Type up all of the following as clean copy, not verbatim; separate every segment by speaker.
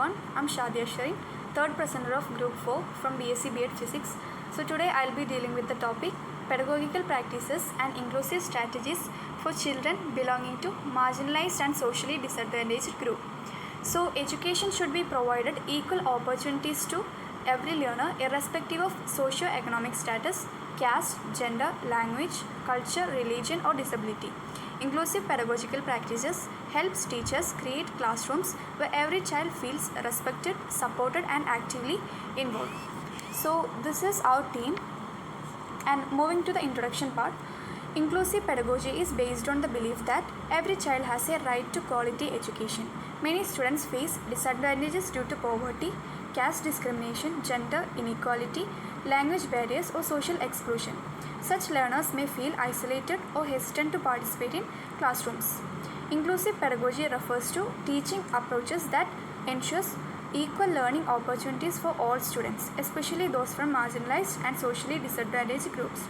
Speaker 1: everyone, I'm Shadia Sharin, third presenter of Group 4 from BSc B.Ed Physics. So today I'll be dealing with the topic Pedagogical Practices and Inclusive Strategies for Children Belonging to Marginalized and Socially Disadvantaged Group. So education should be provided equal opportunities to every learner irrespective of socio-economic status, caste, gender, language, culture, religion or disability. Inclusive pedagogical practices helps teachers create classrooms where every child feels respected, supported and actively involved. So this is our theme, and moving to the introduction part. Inclusive pedagogy is based on the belief that every child has a right to quality education. Many students face disadvantages due to poverty, caste discrimination, gender inequality, language barriers or social exclusion. Such learners may feel isolated or hesitant to participate in classrooms. Inclusive pedagogy refers to teaching approaches that ensures equal learning opportunities for all students, especially those from marginalized and socially disadvantaged groups.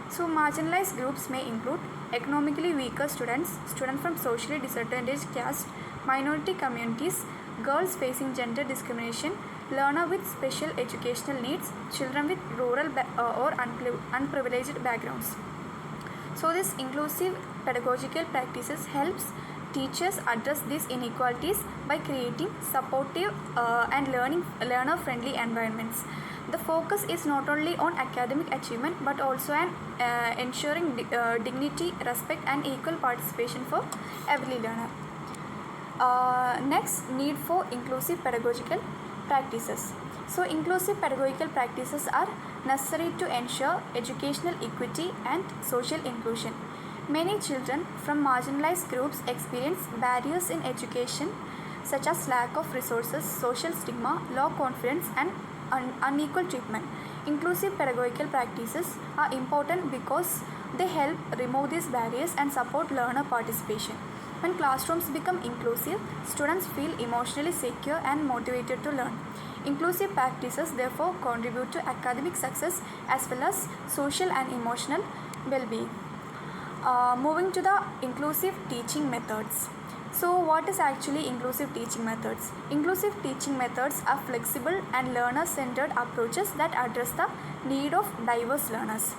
Speaker 1: So marginalized groups may include economically weaker students, students from socially disadvantaged caste, minority communities, girls facing gender discrimination, learner with special educational needs, children with rural or unprivileged backgrounds. So this inclusive pedagogical practices helps teachers address these inequalities by creating supportive and learner-friendly environments. The focus is not only on academic achievement but also on ensuring dignity, respect and equal participation for every learner. Next, need for inclusive pedagogical practices. So inclusive pedagogical practices are necessary to ensure educational equity and social inclusion. Many children from marginalized groups experience barriers in education such as lack of resources, social stigma, low confidence and unequal treatment. Inclusive pedagogical practices are important because they help remove these barriers and support learner participation. When classrooms become inclusive, students feel emotionally secure and motivated to learn. Inclusive practices therefore contribute to academic success as well as social and emotional well-being. Moving to the inclusive teaching methods. So what is actually inclusive teaching methods? Inclusive teaching methods are flexible and learner-centered approaches that address the need of diverse learners.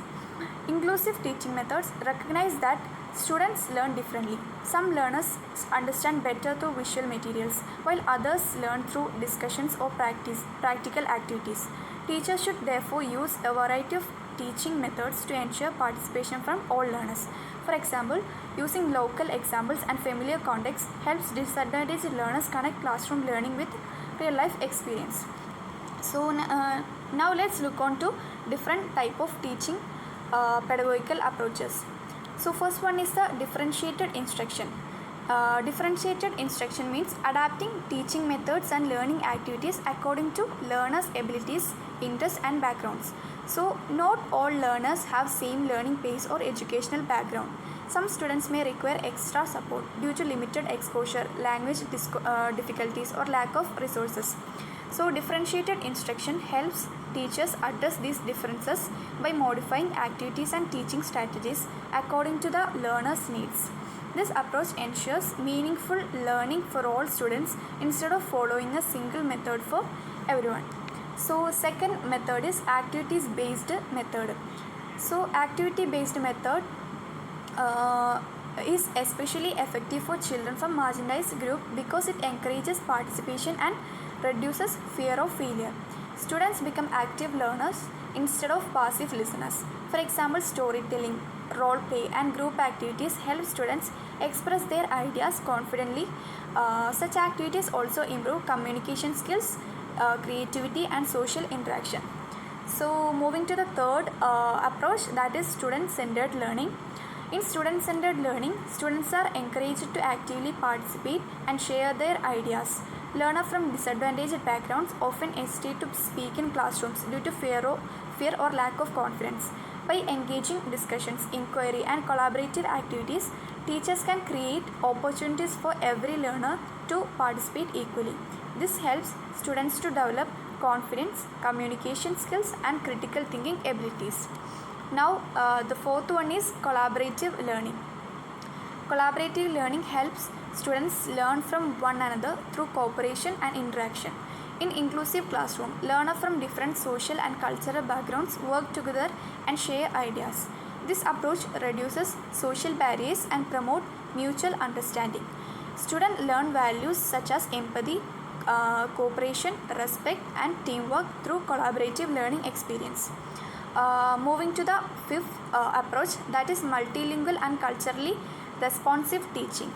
Speaker 1: Inclusive teaching methods recognize that students learn differently. Some learners understand better through visual materials, while others learn through discussions or practical activities. Teachers should therefore use a variety of teaching methods to ensure participation from all learners. For example, using local examples and familiar context helps disadvantaged learners connect classroom learning with real-life experience. So now let's look on to different type of teaching pedagogical approaches. So first one is the differentiated instruction. Differentiated instruction means adapting teaching methods and learning activities according to learners' abilities, interests and backgrounds. So not all learners have same learning pace or educational background. Some students may require extra support due to limited exposure, language difficulties or lack of resources. So differentiated instruction helps teachers address these differences by modifying activities and teaching strategies according to the learner's needs. This approach ensures meaningful learning for all students instead of following a single method for everyone. So second method is activities-based method. So activity-based method is especially effective for children from marginalized group because it encourages participation and reduces fear of failure. Students become active learners instead of passive listeners. For example, storytelling, role play and group activities help students express their ideas confidently. Such activities also improve communication skills, creativity and social interaction. So moving to the third approach, that is student-centered learning. In student-centered learning, students are encouraged to actively participate and share their ideas. Learners from disadvantaged backgrounds often hesitate to speak in classrooms due to fear or lack of confidence. By engaging discussions, inquiry and collaborative activities, teachers can create opportunities for every learner to participate equally. This helps students to develop confidence, communication skills and critical thinking abilities. Now the fourth one is collaborative learning. Collaborative learning helps Students learn from one another through cooperation and interaction. In inclusive classroom, learners from different social and cultural backgrounds work together and share ideas. This approach reduces social barriers and promotes mutual understanding. Students learn values such as empathy, cooperation, respect, and teamwork through collaborative learning experience. Moving to the fifth approach, that is multilingual and culturally responsive teaching.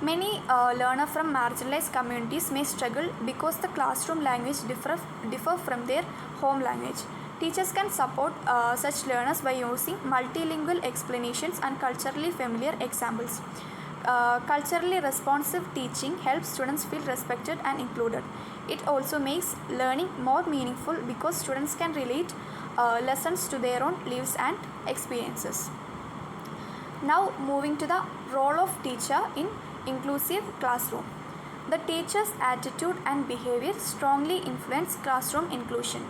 Speaker 1: Many learners from marginalized communities may struggle because the classroom language differ from their home language. Teachers can support such learners by using multilingual explanations and culturally familiar examples. Culturally responsive teaching helps students feel respected and included. It also makes learning more meaningful because students can relate lessons to their own lives and experiences. Now moving to the role of teacher in inclusive classroom. The teacher's attitude and behavior strongly influence classroom inclusion.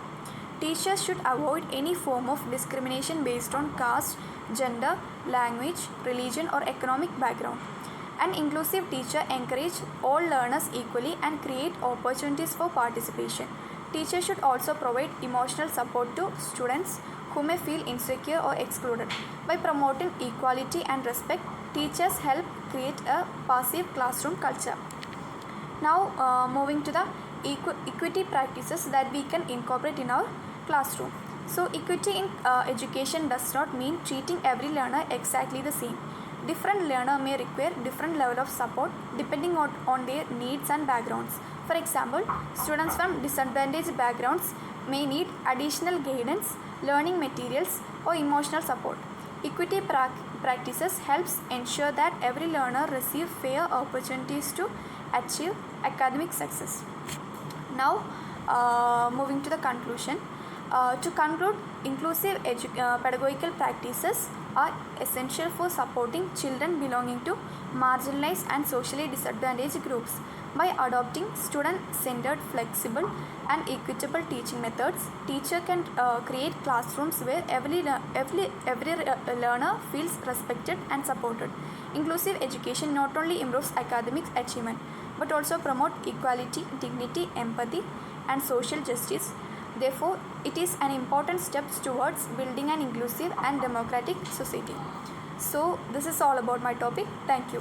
Speaker 1: Teachers should avoid any form of discrimination based on caste, gender, language, religion, or economic background. An inclusive teacher encourages all learners equally and create opportunities for participation. Teachers should also provide emotional support to students who may feel insecure or excluded. By promoting equality and respect, teachers help create a passive classroom culture. Now moving to the equity practices that we can incorporate in our classroom. So equity in education does not mean treating every learner exactly the same. Different learner may require different level of support depending on their needs and backgrounds. For example, students from disadvantaged backgrounds may need additional guidance, learning materials, or emotional support. Equity practices helps ensure that every learner receives fair opportunities to achieve academic success. Now moving to the conclusion. To conclude, inclusive pedagogical practices are essential for supporting children belonging to marginalized and socially disadvantaged groups. By adopting student-centered, flexible, and equitable teaching methods, teacher can create classrooms where every learner feels respected and supported. Inclusive education not only improves academic achievement but also promotes equality, dignity, empathy, and social justice. Therefore, it is an important step towards building an inclusive and democratic society. So, this is all about my topic. Thank you.